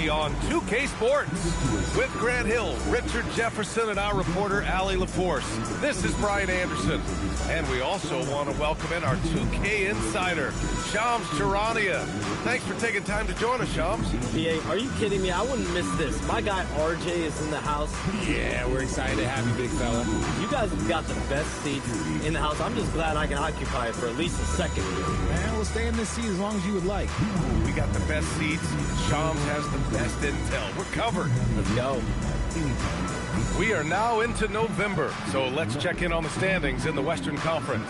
be on 2K Sports. With Grant Hill, Richard Jefferson, and our reporter, Allie LaForce. This is Brian Anderson. And we also want to welcome in our 2K insider, Shams Charania. Thanks for taking time to join us, Shams. BA, are you kidding me? I wouldn't miss this. My guy RJ is in the house. Yeah, we're excited to have you, big fella. You guys have got the best seats in the house. I'm just glad I can occupy it for at least a second. Man, we'll stay in this seat as long as you would like. We got the best seats. Shams has the best intel. We're covered. Let's go. We are now into November, so let's check in on the standings in the Western Conference.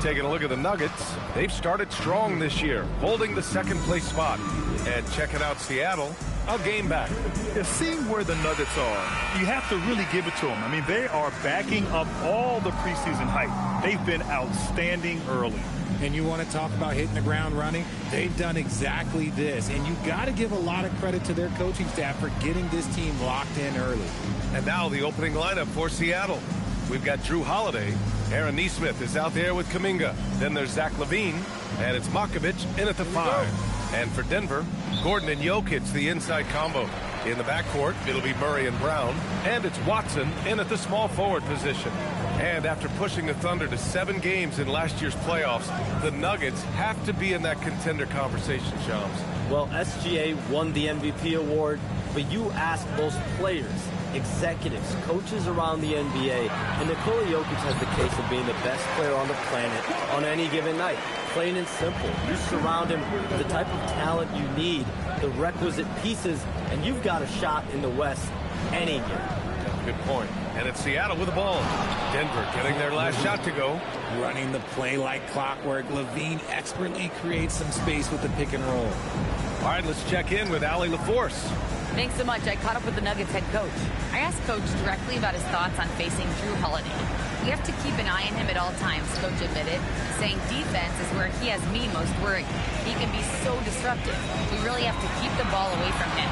Taking a look at the Nuggets, they've started strong this year, holding the second-place spot. And checking out Seattle, a game back. Yeah, seeing where the Nuggets are, you have to really give it to them. I mean, they are backing up all the preseason hype. They've been outstanding early. And you want to talk about hitting the ground running? They've done exactly this. And you got to give a lot of credit to their coaching staff for getting this team locked in early. And now the opening lineup for Seattle. We've got Drew Holiday. Aaron Nesmith is out there with Kuminga. Then there's Zach LaVine. And it's Makovic in at the 5. And for Denver, Gordon and Jokic, the inside combo. In the backcourt, it'll be Murray and Brown. And it's Watson in at the small forward position. And after pushing the Thunder to 7 games in last year's playoffs, the Nuggets have to be in that contender conversation, Shams. Well, SGA won the MVP award, but you ask most players, executives, coaches around the NBA, and Nikola Jokic has the case of being the best player on the planet on any given night. Plain and simple. You surround him with the type of talent you need, the requisite pieces, and you've got a shot in the West any year. Good point. And it's Seattle with the ball. Denver getting their last shot to go. Running the play like clockwork. LaVine expertly creates some space with the pick and roll. All right, let's check in with Allie LaForce. Thanks so much. I caught up with the Nuggets head coach. I asked Coach directly about his thoughts on facing Drew Holiday. We have to keep an eye on him at all times, Coach admitted, saying defense is where he has me most worried. He can be so disruptive. We really have to keep the ball away from him.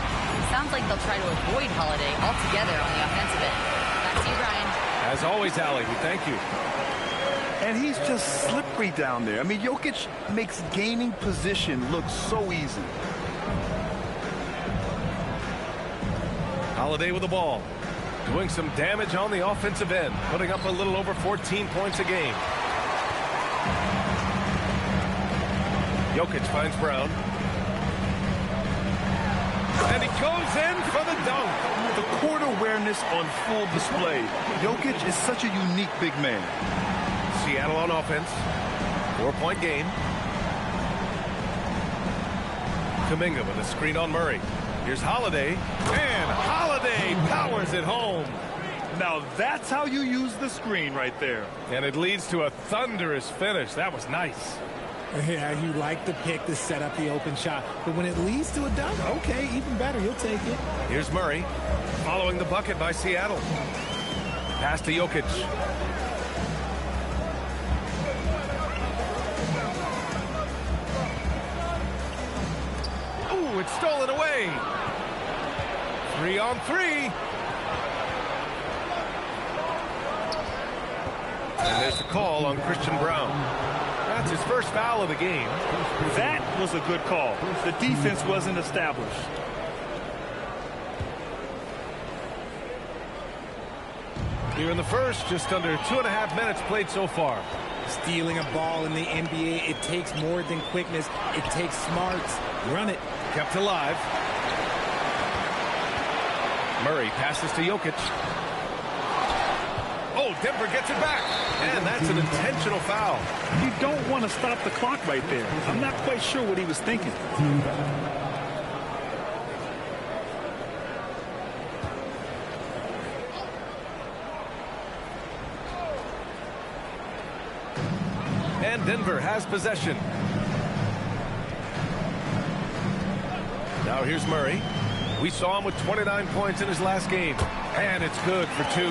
Sounds like they'll try to avoid Holiday altogether on the offensive end. Back to you, Brian. As always, Allie, we thank you. And he's just slippery down there. I mean, Jokic makes gaining position look so easy. Holiday with the ball. Doing some damage on the offensive end. Putting up a little over 14 points a game. Jokic finds Brown. And he goes in for the dunk. The court awareness on full display. Jokic is such a unique big man. Seattle on offense. 4-point game. Kuminga with a screen on Murray. Here's Holiday. And Holiday powers it home. Now that's how you use the screen right there. And it leads to a thunderous finish. That was nice. Yeah, you like the pick to set up the open shot. But when it leads to a dunk, okay, even better. You'll take it. Here's Murray. Following the bucket by Seattle. Pass to Jokic. Ooh, it's stolen away. 3-on-3. And there's the call on Christian Brown. That's his first foul of the game. That was a good call. The defense wasn't established. Here in the first, just under 2.5 minutes played so far. Stealing a ball in the NBA, it takes more than quickness. It takes smarts. Run it. Kept alive. Murray passes to Jokic. Oh, Denver gets it back. And that's an intentional foul. You don't want to stop the clock right there. I'm not quite sure what he was thinking. And Denver has possession. Now here's Murray. We saw him with 29 points in his last game. And it's good for 2.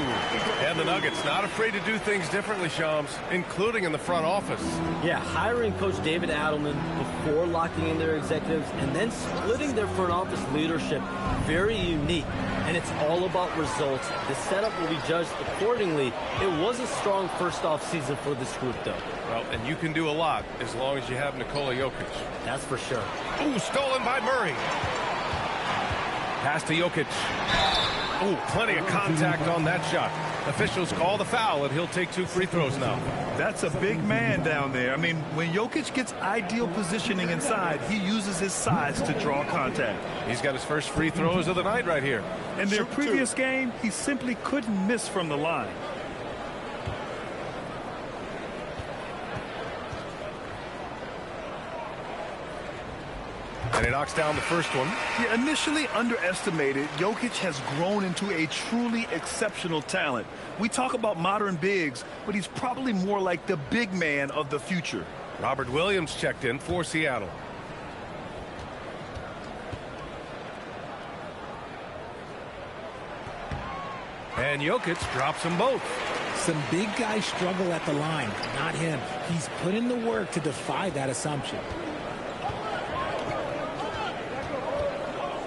And the Nuggets not afraid to do things differently, Shams, including in the front office. Yeah, hiring Coach David Adelman before locking in their executives and then splitting their front office leadership. Very unique. And it's all about results. The setup will be judged accordingly. It was a strong first off season for this group, though. Well, and you can do a lot as long as you have Nikola Jokic. That's for sure. Ooh, stolen by Murray. Pass to Jokic. Ooh, plenty of contact on that shot. Officials call the foul, and he'll take 2 free throws now. That's a big man down there. I mean, when Jokic gets ideal positioning inside, he uses his size to draw contact. He's got his first free throws of the night right here. In their previous game, he simply couldn't miss from the line. And he knocks down the first one. Yeah, initially underestimated, Jokic has grown into a truly exceptional talent. We talk about modern bigs, but he's probably more like the big man of the future. Robert Williams checked in for Seattle. And Jokic drops them both. Some big guys struggle at the line, not him. He's put in the work to defy that assumption.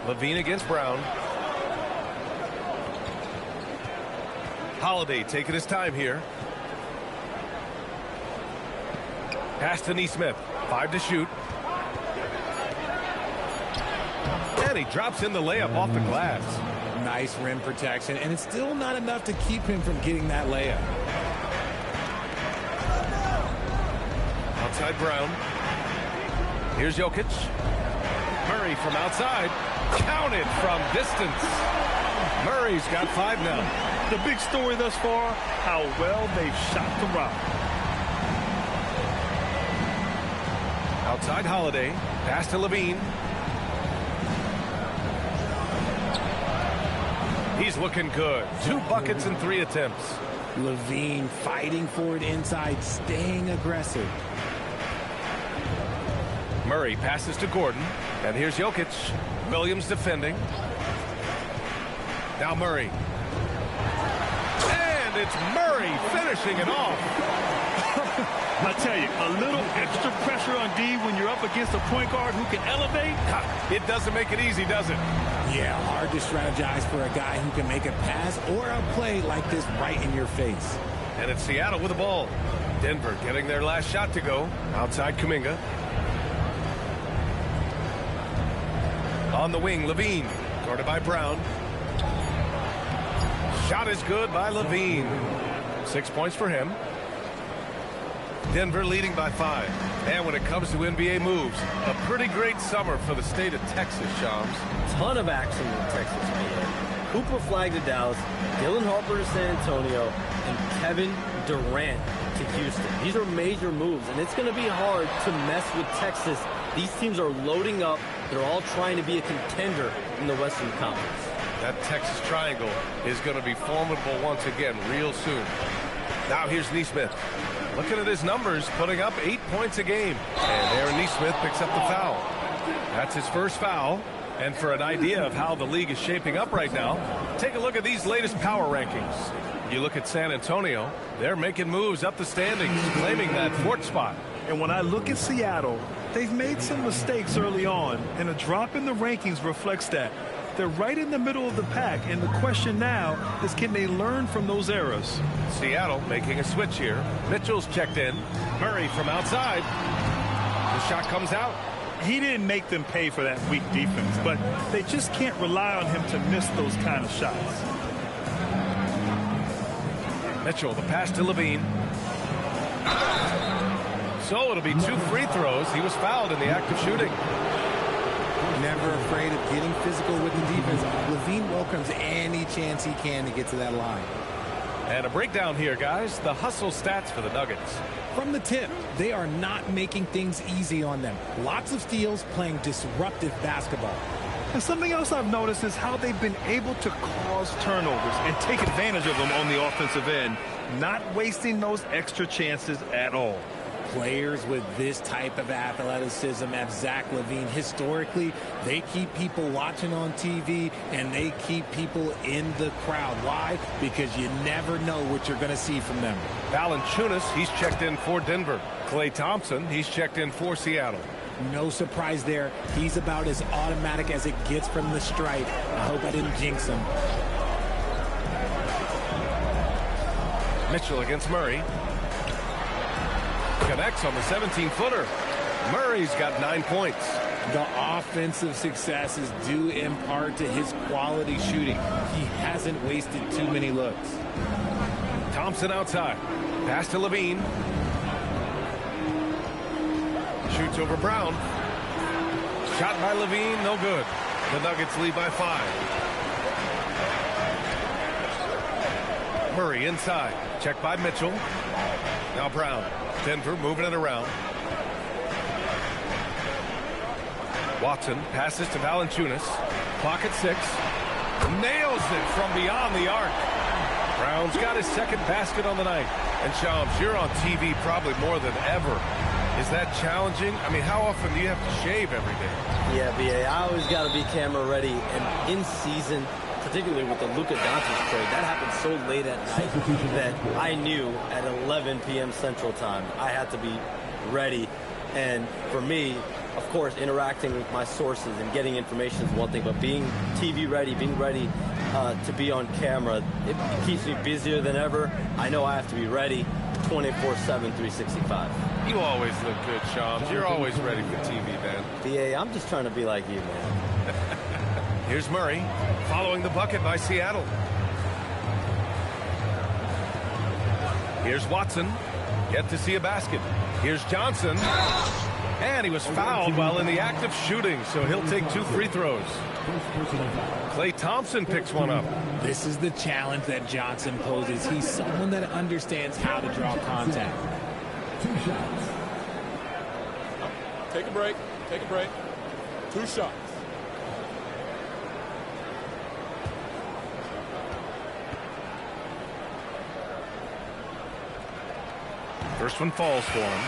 Levine against Brown. Holiday taking his time here. Pass to Neesmith. 5 to shoot. And he drops in the layup off the glass. Nice rim protection, and it's still not enough to keep him from getting that layup. Outside Brown. Here's Jokic. Murray from outside. Counted from distance. Murray's got 5 now. The big story thus far, how well they've shot the rock. Outside Holiday. Pass to Levine. He's looking good. 2 buckets and 3 attempts. Levine fighting for it inside, staying aggressive. Murray passes to Gordon. And here's Jokic. Williams defending. Now Murray. And it's Murray finishing it off. I tell you, a little extra pressure on D when you're up against a point guard who can elevate. It doesn't make it easy, does it? Yeah, hard to strategize for a guy who can make a pass or a play like this right in your face. And it's Seattle with the ball. Denver getting their last shot to go. Outside Kuminga. On the wing, Levine. Guarded by Brown. Shot is good by Levine. 6 points for him. Denver leading by 5. And when it comes to NBA moves, a pretty great summer for the state of Texas, Shams. Ton of action in Texas, man. Cooper Flag to Dallas, Dylan Harper to San Antonio, and Kevin Durant to Houston. These are major moves, and it's going to be hard to mess with Texas. These teams are loading up. They're all trying to be a contender in the Western Conference. That Texas triangle is going to be formidable once again real soon. Now here's Neesmith. Looking at his numbers, putting up 8 points a game. And Aaron Neesmith picks up the foul. That's his first foul. And for an idea of how the league is shaping up right now, take a look at these latest power rankings. You look at San Antonio, they're making moves up the standings, claiming that 4th spot. And when I look at Seattle, they've made some mistakes early on, and a drop in the rankings reflects that. They're right in the middle of the pack, and the question now is, can they learn from those errors? Seattle making a switch here. Mitchell's checked in. Murray from outside. The shot comes out. He didn't make them pay for that weak defense, but they just can't rely on him to miss those kind of shots. Mitchell, the pass to Levine. So it'll be 2 free throws. He was fouled in the act of shooting. Never afraid of getting physical with the defense. Levine welcomes any chance he can to get to that line. And a breakdown here, guys. The hustle stats for the Nuggets. From the tip, they are not making things easy on them. Lots of steals, playing disruptive basketball. And something else I've noticed is how they've been able to cause turnovers and take advantage of them on the offensive end, not wasting those extra chances at all. Players with this type of athleticism as Zach LaVine, historically, they keep people watching on TV and they keep people in the crowd. Why? Because you never know what you're going to see from them. Valanciunas, he's checked in for Denver. Klay Thompson, he's checked in for Seattle. No surprise there. He's about as automatic as it gets from the stripe. I hope I didn't jinx him. Mitchell against Murray. Connects on the 17-footer. Murray's got 9 points. The offensive success is due in part to his quality shooting. He hasn't wasted too many looks. Thompson outside. Pass to Levine. Shoots over Brown. Shot by Levine, no good. The Nuggets lead by 5. Murray inside. Check by Mitchell. Now Brown. Denver moving it around. Watson passes to Valanciunas. Clock at 6. Nails it from beyond the arc. Brown's got his second basket on the night. And Shams, you're on TV probably more than ever. Is that challenging? I mean, how often do you have to shave every day? Yeah, BA, I always got to be camera ready. And in season, particularly with the Luka Doncic trade, that happened so late at night that I knew at 11 p.m. Central Time I had to be ready. And for me, of course, interacting with my sources and getting information is one thing, but being TV ready, being ready to be on camera, it keeps me busier than ever. I know I have to be ready 24/7, 365. You always look good, Shams. You're always ready for TV, man. BA, I'm just trying to be like you, man. Here's Murray, following the bucket by Seattle. Here's Watson, yet to see a basket. Here's Johnson, and he was fouled while in the act of shooting, so he'll take 2 free throws. Klay Thompson picks one up. This is the challenge that Johnson poses. He's someone that understands how to draw contact. 2 shots. Take a break. Take a break. 2 shots. First one falls for him.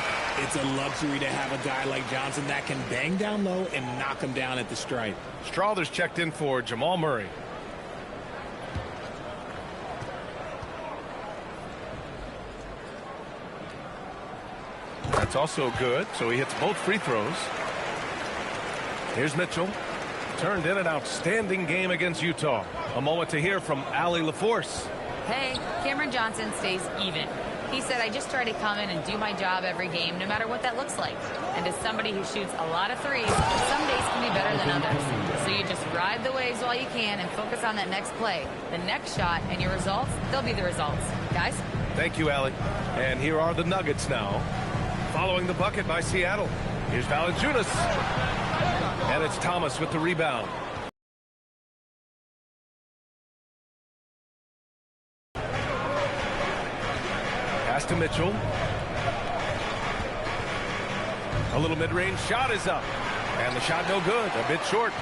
It's a luxury to have a guy like Johnson that can bang down low and knock him down at the stripe. Strawther's checked in for Jamal Murray. That's also good, so he hits both free throws. Here's Mitchell. Turned in an outstanding game against Utah. A moment to hear from Allie LaForce. Hey, Cameron Johnson stays even. He said, I just try to come in and do my job every game, no matter what that looks like. And as somebody who shoots a lot of threes, some days can be better than others. So you just ride the waves while you can and focus on that next play. The next shot and your results, they'll be the results. Guys? Thank you, Allie. And here are the Nuggets now. Following the bucket by Seattle. Here's Valanciunas. And it's Thomas with the rebound. Pass to Mitchell. A little mid-range shot is up. And the shot no good. A bit short.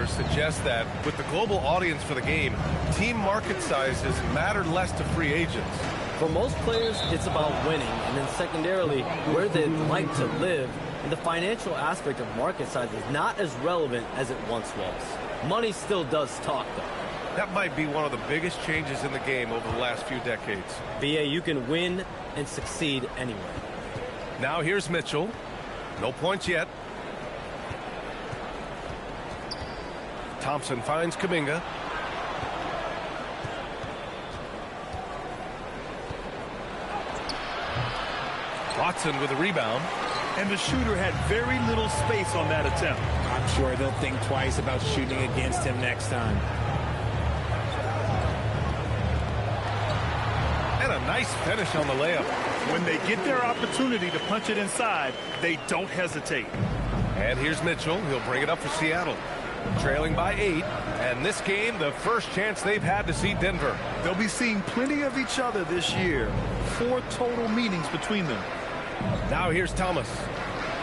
Suggests that with the global audience for the game, team market sizes matter less to free agents. For most players, it's about winning, and then secondarily, where they'd like to live. And the financial aspect of market size is not as relevant as it once was. Money still does talk, though. That might be one of the biggest changes in the game over the last few decades. BA, you can win and succeed anywhere. Now here's Mitchell. No points yet. Thompson finds Kuminga. Watson with a rebound. And the shooter had very little space on that attempt. I'm sure they'll think twice about shooting against him next time. And a nice finish on the layup. When they get their opportunity to punch it inside, they don't hesitate. And here's Mitchell. He'll bring it up for Seattle. Trailing by 8. And this game, the first chance they've had to see Denver. They'll be seeing plenty of each other this year. 4 total meetings between them. Now here's Thomas.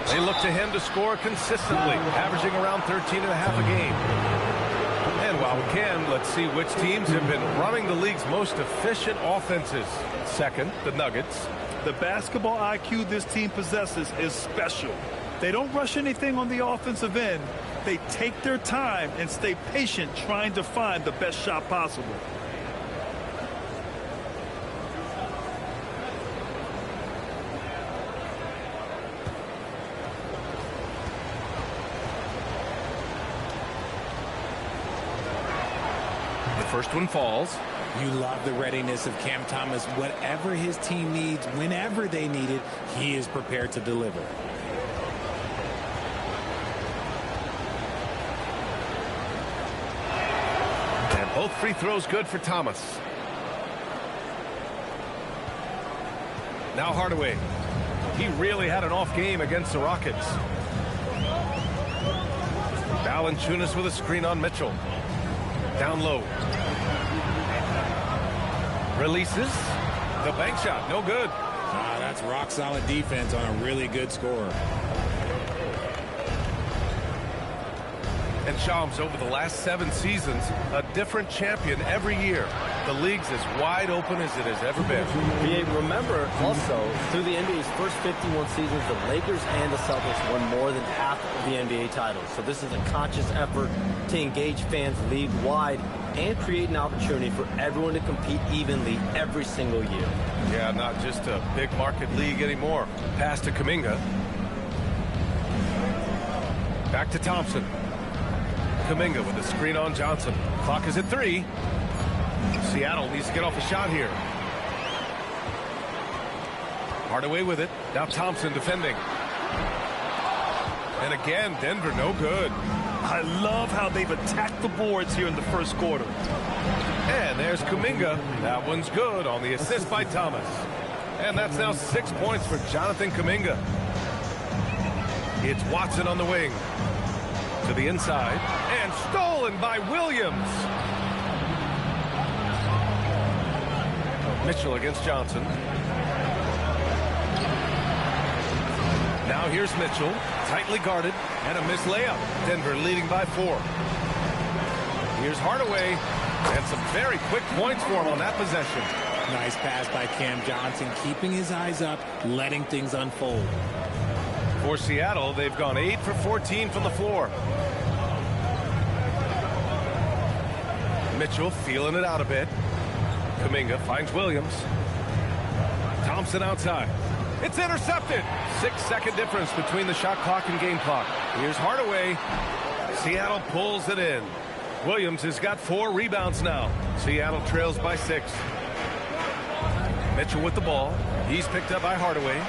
They look to him to score consistently, averaging around 13.5 a game. And while we can, let's see which teams have been running the league's most efficient offenses. Second, the Nuggets. The basketball IQ this team possesses is special. They don't rush anything on the offensive end. They take their time and stay patient trying to find the best shot possible. First one falls. You love the readiness of Cam Thomas. Whatever his team needs, whenever they need it, he is prepared to deliver. Both free throws good for Thomas. Now Hardaway. He really had an off game against the Rockets. Valanciunas with a screen on Mitchell. Down low. Releases. The bank shot, no good. That's rock solid defense on a really good scorer. And Shams, over the last 7 seasons, a different champion every year. The league's as wide open as it has ever been. Remember, also, through the NBA's first 51 seasons, the Lakers and the Celtics won more than half of the NBA titles. So this is a conscious effort to engage fans league-wide and create an opportunity for everyone to compete evenly every single year. Yeah, not just a big market league anymore. Pass to Kuminga. Back to Thompson. Kuminga with a screen on Johnson. Clock is at 3. Seattle needs to get off a shot here. Hardaway with it. Now Thompson defending. And again, Denver no good. I love how they've attacked the boards here in the first quarter. And there's Kuminga. That one's good on the assist by Thomas. And that's now 6 points for Jonathan Kuminga. It's Watson on the wing. To the inside. And stolen by Williams. Mitchell against Johnson. Now here's Mitchell. Tightly guarded. And a missed layup. Denver leading by 4. Here's Hardaway. And some very quick points for him on that possession. Nice pass by Cam Johnson, keeping his eyes up, letting things unfold. For Seattle, they've gone 8 for 14 from the floor. Mitchell feeling it out a bit. Kuminga finds Williams. Thompson outside. It's intercepted. 6-second difference between the shot clock and game clock. Here's Hardaway. Seattle pulls it in. Williams has got 4 rebounds now. Seattle trails by 6. Mitchell with the ball. He's picked up by Hardaway.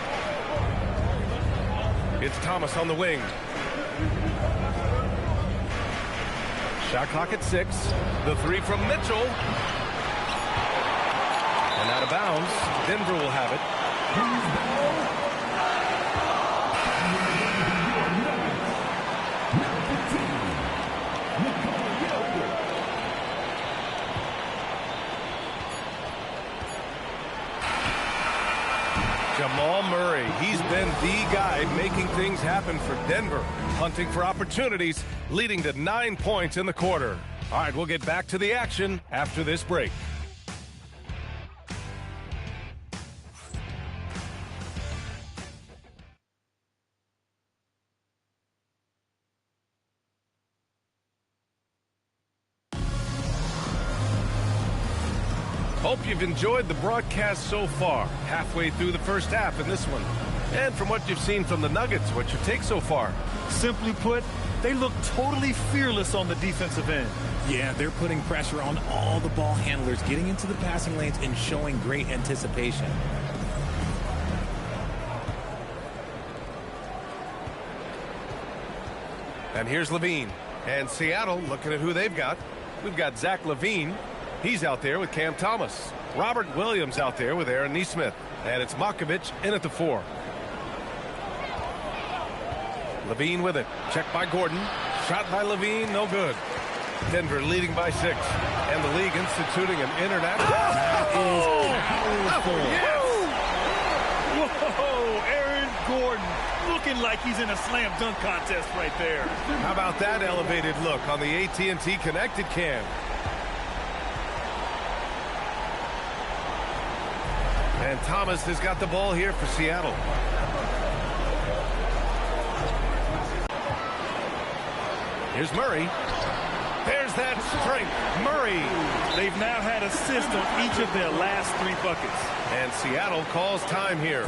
It's Thomas on the wing. Shot clock at 6. The 3 from Mitchell. And out of bounds. Denver will have it. Jamal Murray, he's been the guy making things happen for Denver, hunting for opportunities, leading to 9 points in the quarter. All right, we'll get back to the action after this break. Hope you've enjoyed the broadcast so far. Halfway through the first half in this one. And from what you've seen from the Nuggets, what's your take so far? Simply put, they look totally fearless on the defensive end. Yeah, they're putting pressure on all the ball handlers, getting into the passing lanes and showing great anticipation. And here's Levine. And Seattle, looking at who they've got. We've got Zach LaVine. He's out there with Cam Thomas. Robert Williams out there with Aaron Nesmith. And it's Markovic in at the 4. Levine with it. Checked by Gordon. Shot by Levine, no good. Denver leading by 6. And the league instituting an international. Whoa, Aaron Gordon looking like he's in a slam dunk contest right there. How about that elevated look on the AT&T connected cam? And Thomas has got the ball here for Seattle. Here's Murray. There's that strength. Murray. They've now had assists on each of their last 3 buckets. And Seattle calls time here.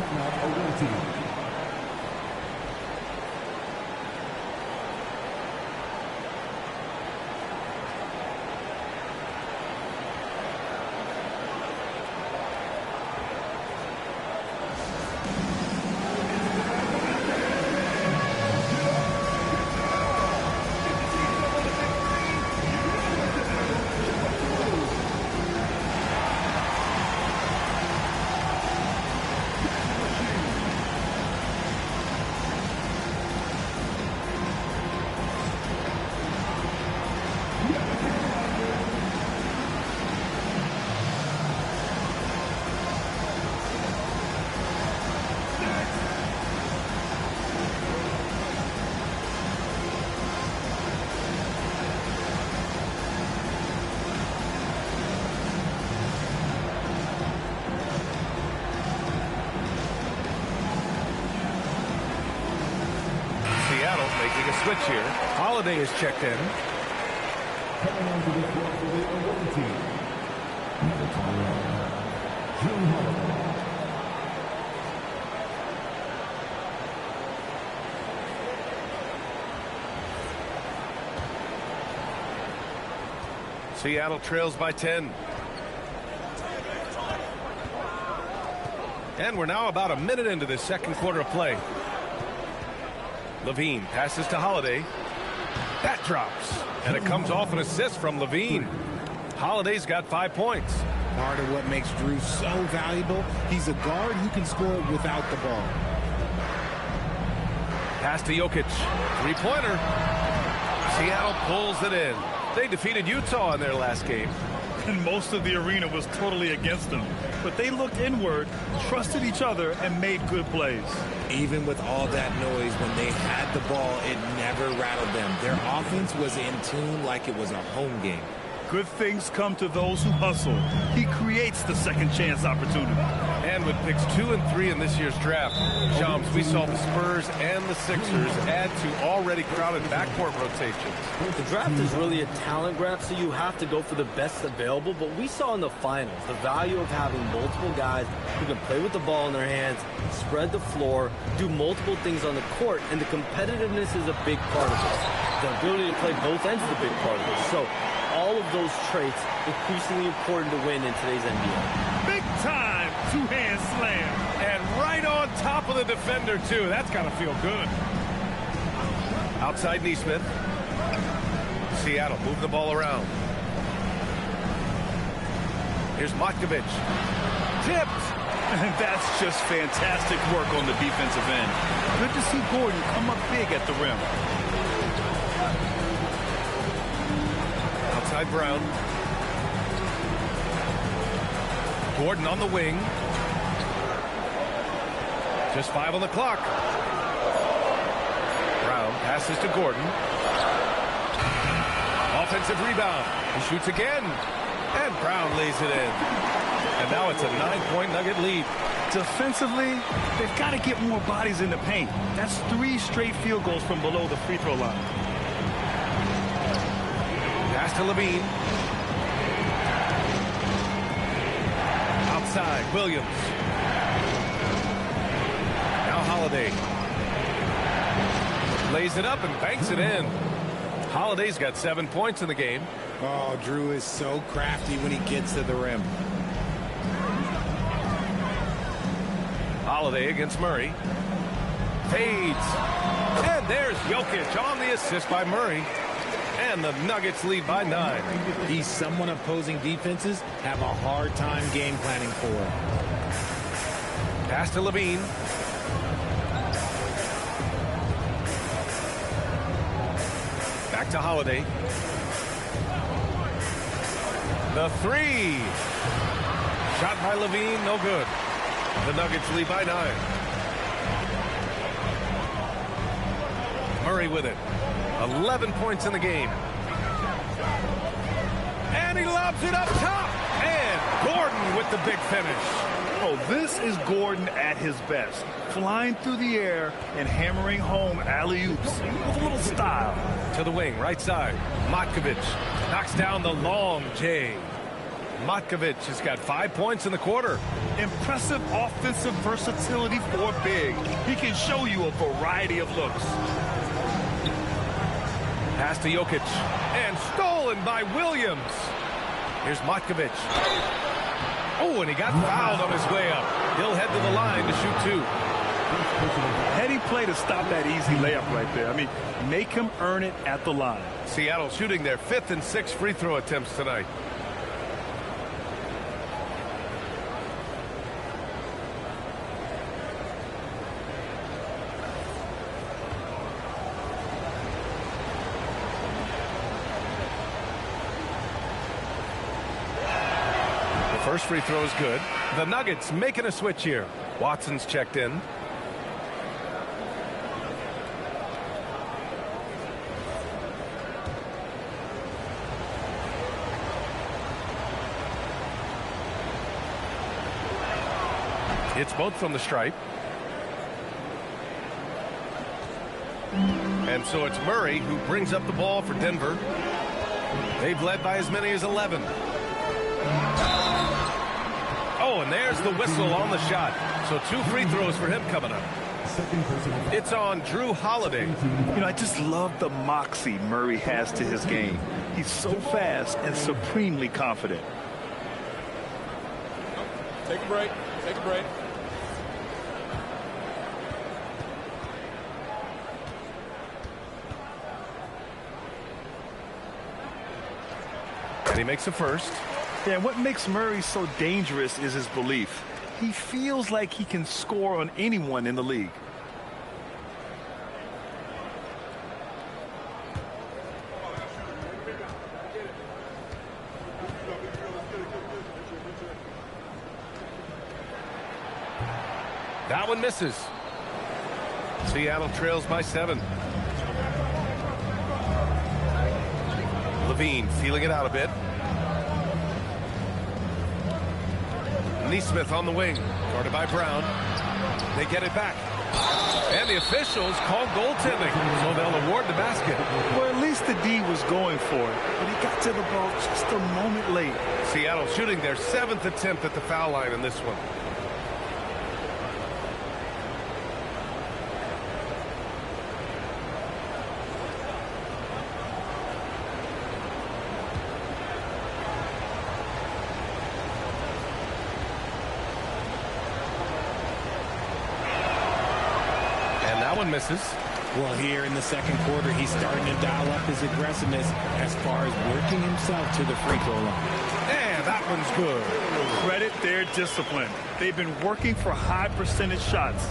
switch here. Holiday is checked in. Coming onto the floor for the away team. Number 21, Drew Holiday. Seattle trails by 10. And we're now about a minute into this second quarter of play. Levine passes to Holiday. That drops. And it comes off an assist from Levine. Holiday's got 5 points. Part of what makes Drew so valuable, he's a guard who can score without the ball. Pass to Jokic. Three-pointer. Seattle pulls it in. They defeated Utah in their last game. And most of the arena was totally against them. But they looked inward, trusted each other, and made good plays. Even with all that noise, when they had the ball, it never rattled them. Their offense was in tune like it was a home game. Good things come to those who hustle. He creates the second chance opportunity. And with picks 2 and 3 in this year's draft, Shams, we saw the Spurs and the Sixers add to already crowded backcourt rotations. The draft is really a talent grab, so you have to go for the best available. But we saw in the finals the value of having multiple guys who can play with the ball in their hands, spread the floor, do multiple things on the court, and the competitiveness is a big part of this. The ability to play both ends is a big part of this. So all of those traits increasingly important to win in today's NBA. Big time two-hand slam. And right on top of the defender, too. That's got to feel good. Outside Neesmith. Seattle move the ball around. Here's Matkovic. Tipped. And that's just fantastic work on the defensive end. Good to see Gordon come up big at the rim. Outside Brown. Gordon on the wing. Just 5 on the clock. Brown passes to Gordon. Offensive rebound. He shoots again. And Brown lays it in. And now it's a 9-point Nugget lead. Defensively, they've got to get more bodies in the paint. That's 3 straight field goals from below the free throw line. Pass to Levine. Outside, Williams. Now Holiday. Lays it up and banks it in. Holiday's got 7 points in the game. Oh, Drew is so crafty when he gets to the rim. Holiday against Murray. Fades. And there's Jokic on the assist by Murray. And the Nuggets lead by 9. He's someone opposing defenses have a hard time game planning for. Pass to Levine. Back to Holiday. The 3. Shot by Levine, no good. The Nuggets lead by 9. Murray with it. 11 points in the game. And he lobs it up top. And Gordon with the big finish. Oh, this is Gordon at his best. Flying through the air and hammering home alley-oops with a little style. To the wing, right side. Matkovic knocks down the long J. Matkovic has got 5 points in the quarter. Impressive offensive versatility for big. He can show you a variety of looks. Pass to Jokic. And stolen by Williams. Here's Matkovic. Oh, and he got fouled on his way up. He'll head to the line to shoot 2. Heady play to stop that easy layup right there. I mean, make him earn it at the line. Seattle shooting their 5th and 6th free throw attempts tonight. First free throw is good. The Nuggets making a switch here. Watson's checked in. It's both from the stripe. And And so it's Murray who brings up the ball for Denver. They've led by as many as 11. Oh, and there's the whistle on the shot. So 2 free throws for him coming up. It's on Drew Holiday. You know, I just love the moxie Murray has to his game. He's so fast and supremely confident. Take a break. Take a break. And he makes a first. Yeah, and what makes Murray so dangerous is his belief. He feels like he can score on anyone in the league. That one misses. Seattle trails by 7. Levine feeling it out a bit. Neesmith on the wing, guarded by Brown. They get it back. And the officials call goaltending, so they'll award the basket. Well, at least the D was going for it, but he got to the ball just a moment late. Seattle shooting their 7th attempt at the foul line in this one. One misses. Well, here in the second quarter, he's starting to dial up his aggressiveness as far as working himself to the free throw line. And that one's good. Credit their discipline. They've been working for high percentage shots.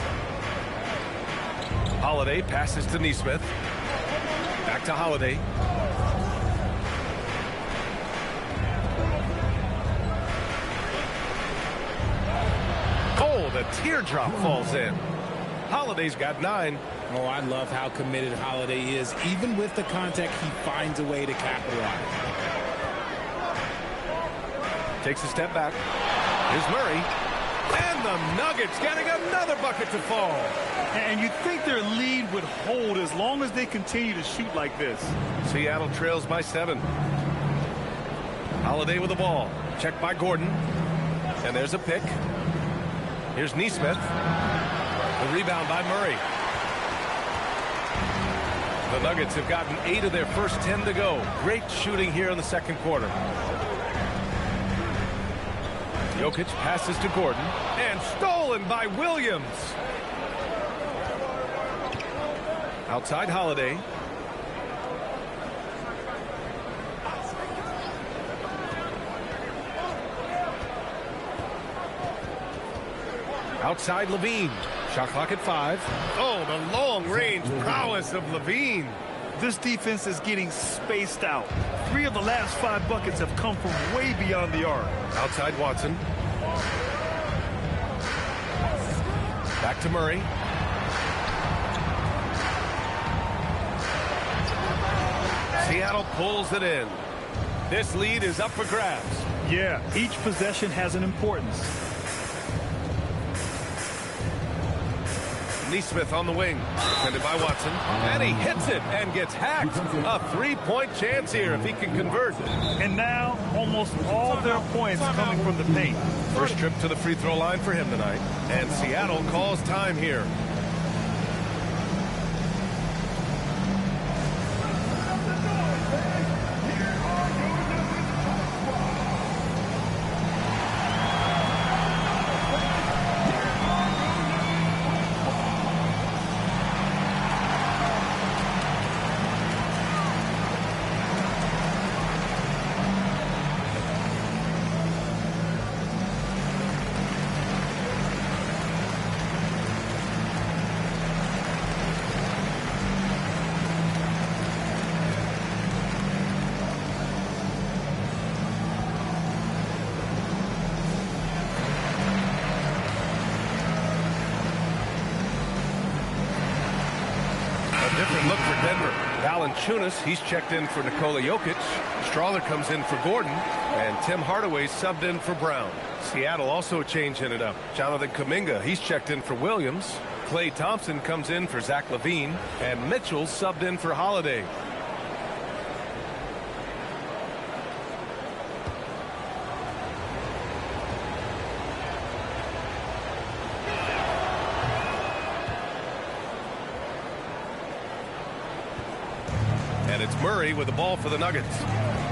Holiday passes to Neesmith. Back to Holiday. Oh, the teardrop falls in. Holiday's got 9. Oh, I love how committed Holiday is. Even with the contact, he finds a way to capitalize. Takes a step back. Here's Murray. And the Nuggets getting another bucket to fall. And you'd think their lead would hold as long as they continue to shoot like this. Seattle trails by 7. Holiday with the ball. Checked by Gordon. And there's a pick. Here's Neesmith. The rebound by Murray. The Nuggets have gotten 8 of their first 10 to go. Great shooting here in the second quarter. Jokic passes to Gordon. And stolen by Williams. Outside Holiday. Outside Levine. Shot clock at 5. Oh, the long-range prowess of Levine. This defense is getting spaced out. 3 of the last 5 buckets have come from way beyond the arc. Outside Watson. Back to Murray. Seattle pulls it in. This lead is up for grabs. Yeah, each possession has an importance. Neesmith on the wing, defended by Watson, and he hits it and gets hacked. A 3-point chance here if he can convert. And now, almost all their points coming from the paint. First trip to the free throw line for him tonight, and Seattle calls time here. Different look for Denver. Valanciunas, he's checked in for Nikola Jokic. Strawler comes in for Gordon. And Tim Hardaway subbed in for Brown. Seattle also changing it up. Jonathan Kuminga, he's checked in for Williams. Klay Thompson comes in for Zach LaVine, and Mitchell subbed in for Holiday. And it's Murray with the ball for the Nuggets.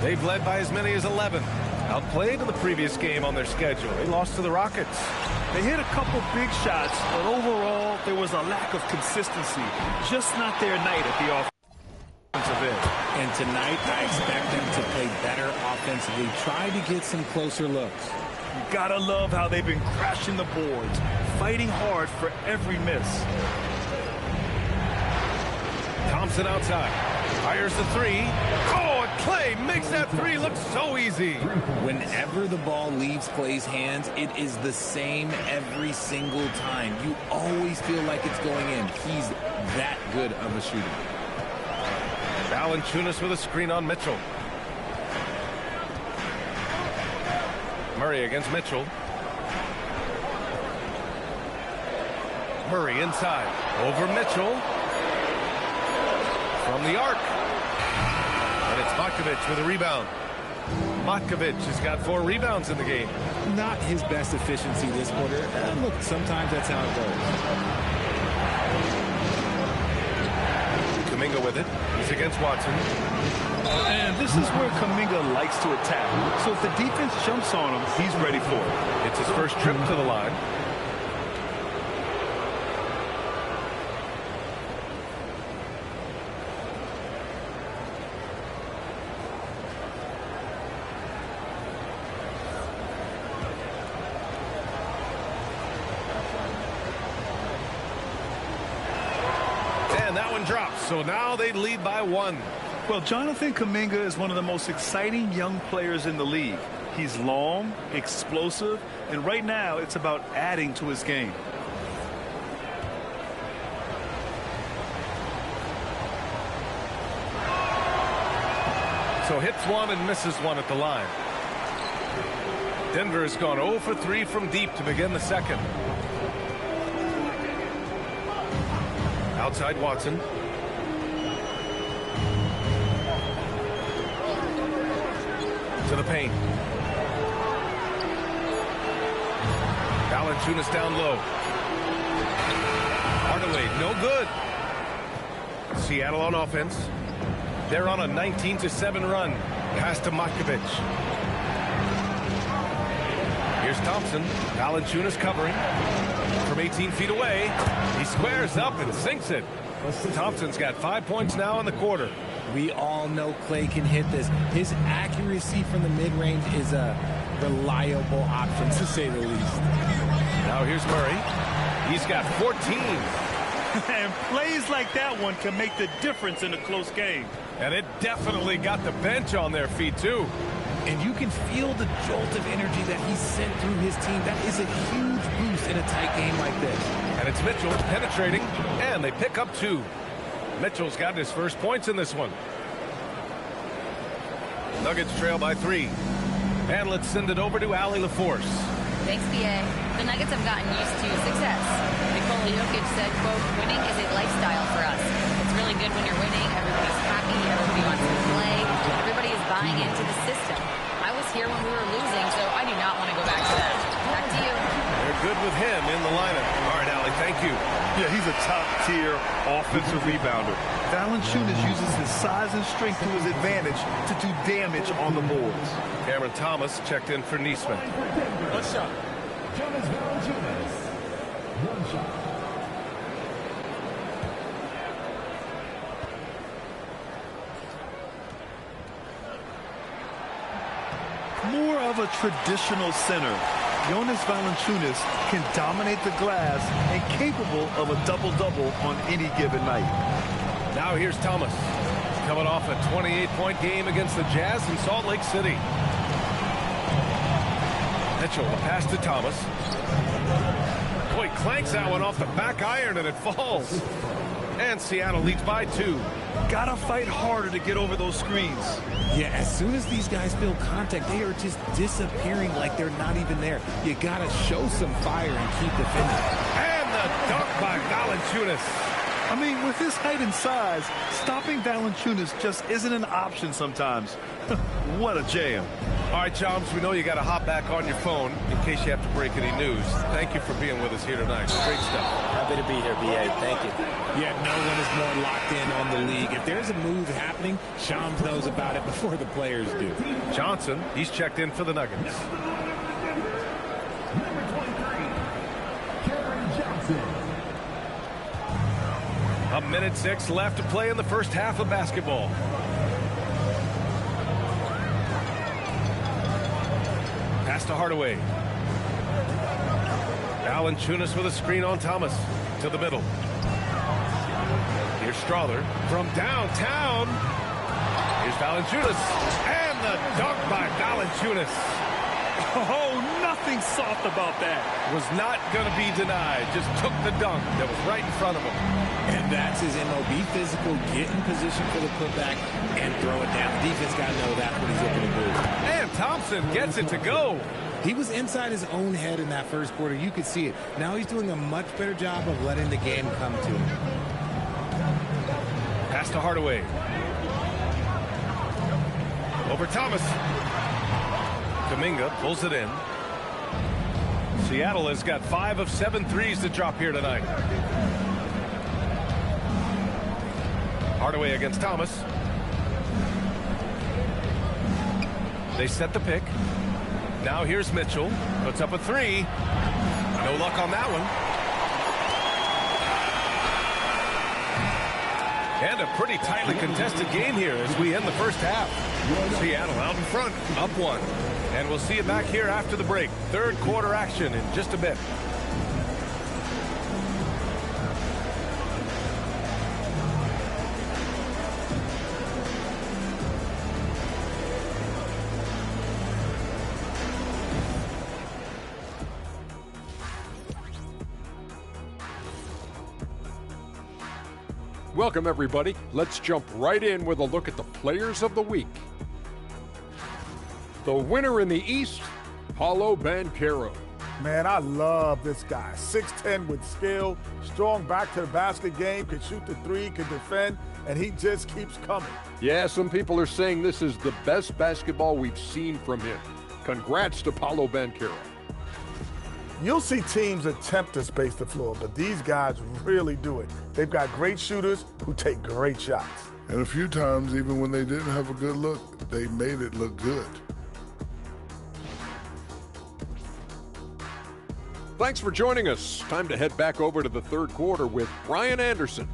They've led by as many as 11. Outplayed in the previous game on their schedule. They lost to the Rockets. They hit a couple big shots, but overall, there was a lack of consistency. Just not their night at the offensive end. And tonight, I expect them to play better offensively. Try to get some closer looks. You gotta love how they've been crashing the boards, fighting hard for every miss. Thompson outside. Fires the three. Oh, and Klay makes that three look so easy. Whenever the ball leaves Klay's hands, it is the same every single time. You always feel like it's going in. He's that good of a shooter. Valanciunas with a screen on Mitchell. Murray against Mitchell. Murray inside. Over Mitchell. From the arc. And it's Matkovic with a rebound. Matkovic has got 4 rebounds in the game. Not his best efficiency this quarter. Look, sometimes that's how it goes. Kuminga with it. He's against Watson. And this is where Kuminga likes to attack. So if the defense jumps on him, he's ready for it. It's his first trip to the line. That one drops, so now they lead by 1. Well, Jonathan Kuminga is one of the most exciting young players in the league. He's long, explosive, and right now it's about adding to his game. So hits 1 and misses 1 at the line. Denver has gone 0 for 3 from deep to begin the second. Outside Watson. To the paint. Valanciunas down low. Hardaway, no good. Seattle on offense. They're on a 19-7 run. Pass to Matkovic. Here's Thompson. Valanciunas covering. From 18 feet away. He squares up and sinks it. Thompson's got 5 points now in the quarter. We all know Klay can hit this. His accuracy from the mid-range is a reliable option, to say the least. Now here's Murray. He's got 14. And plays like that one can make the difference in a close game. And it definitely got the bench on their feet, too. And you can feel the jolt of energy that he sent through his team. That is a huge boost in a tight game like this. And it's Mitchell penetrating, and they pick up 2. Mitchell's got his first points in this one. Nuggets trail by 3. And let's send it over to Allie LaForce. Thanks, BA. The Nuggets have gotten used to success. Nikola Jokic said, quote, winning is a lifestyle for us. It's really good when you're winning. Everybody's happy. Everybody wants to play. Everybody is buying into the system. I was here when we were losing, so I do not want to go back to that. Back to you. They're good with him in the lineup. All right, Allie, thank you. Yeah, he's a top-tier offensive rebounder. Valanciunas uses his size and strength to his advantage to do damage on the boards. Cameron Thomas checked in for Neesmith. One shot. Jonas Valanciunas. 1 shot. More of a traditional center, Jonas Valanciunas can dominate the glass and capable of a double-double on any given night. Now here's Thomas. Coming off a 28-point game against the Jazz in Salt Lake City. Mitchell, the pass to Thomas. Boy, clanks that one off the back iron and it falls. And Seattle leads by 2. Gotta fight harder to get over those screens. Yeah, as soon as these guys feel contact, they are just disappearing like they're not even there. You gotta show some fire and keep defending. And the a dunk by Valanciunas. I mean, with his height and size, stopping Valanciunas just isn't an option sometimes. What a jam. All right, Chomps, we know you got to hop back on your phone in case you have to break any news. Thank you for being with us here tonight. Great stuff. Happy to be here, B.A. Thank you. Yeah, no one is more locked in on the league. If there's a move happening, Shams knows about it before the players do. Johnson, he's checked in for the Nuggets. Number 23, Karen Johnson. A minute 6 left to play in the first half of basketball. Pass to Hardaway. Valanciunas with a screen on Thomas. To the middle. Here's Strawther from downtown. Here's Valanciunas. And the dunk by Valanciunas. Oh, nothing soft about that. Was not going to be denied. Just took the dunk that was right in front of him. And that's his MO. Be physical, get in position for the putback, and throw it down. The defense got to know that's what he's looking to do. And Thompson gets it to go. He was inside his own head in that first quarter. You could see it. Now he's doing a much better job of letting the game come to him. Pass to Hardaway. Over Thomas. Kuminga pulls it in. Seattle has got 5 of 7 threes to drop here tonight. Hardaway against Thomas. They set the pick. Now here's Mitchell. Puts up a 3. No luck on that one. And a pretty tightly contested game here as we end the first half. Seattle out in front, up 1. And we'll see you back here after the break. Third quarter action in just a bit. Welcome, everybody. Let's jump right in with a look at the players of the week. The winner in the East, Paolo Banchero. Man, I love this guy. 6'10" with skill, strong back to the basket game, can shoot the 3, can defend, and he just keeps coming. Yeah, some people are saying this is the best basketball we've seen from him. Congrats to Paolo Banchero. You'll see teams attempt to space the floor, but these guys really do it. They've got great shooters who take great shots. And a few times, even when they didn't have a good look, they made it look good. Thanks for joining us. Time to head back over to the third quarter with Brian Anderson.